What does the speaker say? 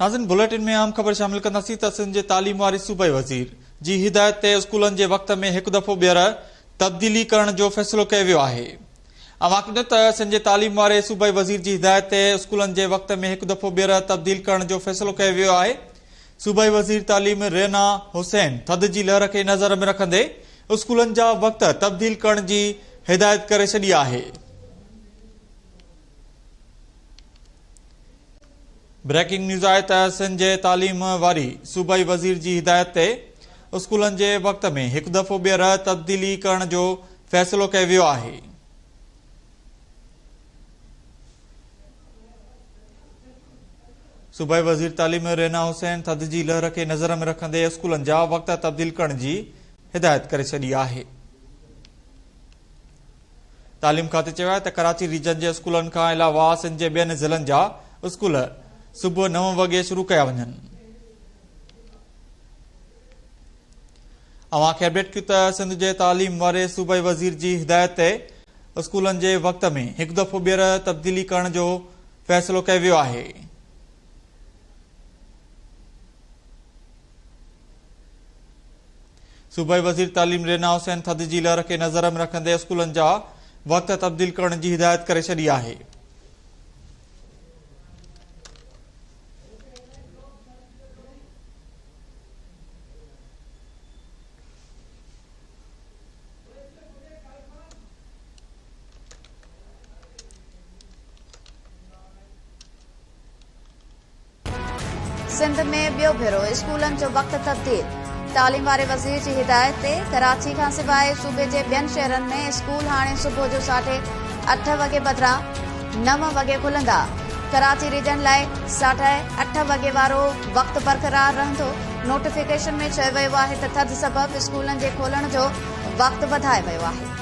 नाज़िन bulletin में आम ख़बर शामिल कंदासीं त सिंध जे तालीम वारे सूबाई वज़ीर जी हिदायत ते स्कूलनि जे वक़्त में हिकु दफ़ो ॿीहर तब्दीली करण जो फ़ैसिलो कयो वियो आहे। अवां त सिंध जे तालीम वारे सूबाई वज़ीर जी हिदायत ते स्कूलनि जे वक़्त में हिकु दफ़ो ॿीहर तब्दील करण जो फ़ैसिलो कयो वियो आहे। सूबाई वज़ीर तालीम रेना हुसैन थधि जी लहर खे नज़र में रखंदे स्कूलनि जा वक़्त तब्दील करण जी हिदायत करे छॾी आहे। ब्रेकिंग न्यूज़ आहे त सिंध जे तालीम वारी सूबाई वज़ीर जी हिदायत ते स्कूलनि जे वक़्त में हिकु दफ़ो ॿीहर तब्दीली करण जो फ़ैसिलो कयो वियो आहे। सूबाई वज़ीर तालीम रेना हुसैन थधि जी लहर खे नज़र में रखंदे स्कूलनि जा वक़्त तब्दील करण जी हिदायत करे छॾी आहे। तालीम खाते चयो आहे त कराची रीजन जे स्कूलनि खां अलावा सिंध जे ॿियनि ज़िलनि जा स्कूल सुबुह 9 वॻे शुरू कया वञनि। अवां खे अपडेट कयूं त सिंध जे तालीम वारे सूबाई वज़ीर जी हिदायत ते स्कूलनि जे वक़्त में हिकु दफ़ो ॿीहर तब्दीली करण जो फ़ैसिलो कयो वियो आहे। सूबाई वज़ीर तालीम रेना हुसैन थधि जी लहर खे नज़र में रखंदे स्कूलनि जा वक़्त तब्दील करण जी हिदायत करे छॾी आहे। सिंध में ॿियो भेरो स्कूलनि जो वक़्त तब्दील। तालीम वारे वज़ीर जी हिदायत ते कराची खां सवाइ सूबे जे ॿियनि शहरनि में स्कूल हाणे सुबुह जो 8:30 वॻे बदिरां 9 वॻे खुलंदा। कराची रीजन लाइ 8:30 वॻे वारो वक़्त बरक़रार रहंदो। नोटिफिकेशन में चयो वियो आहे त थधि सबबि स्कूलनि जे खोलण जो वक़्त वधाए वियो आहे।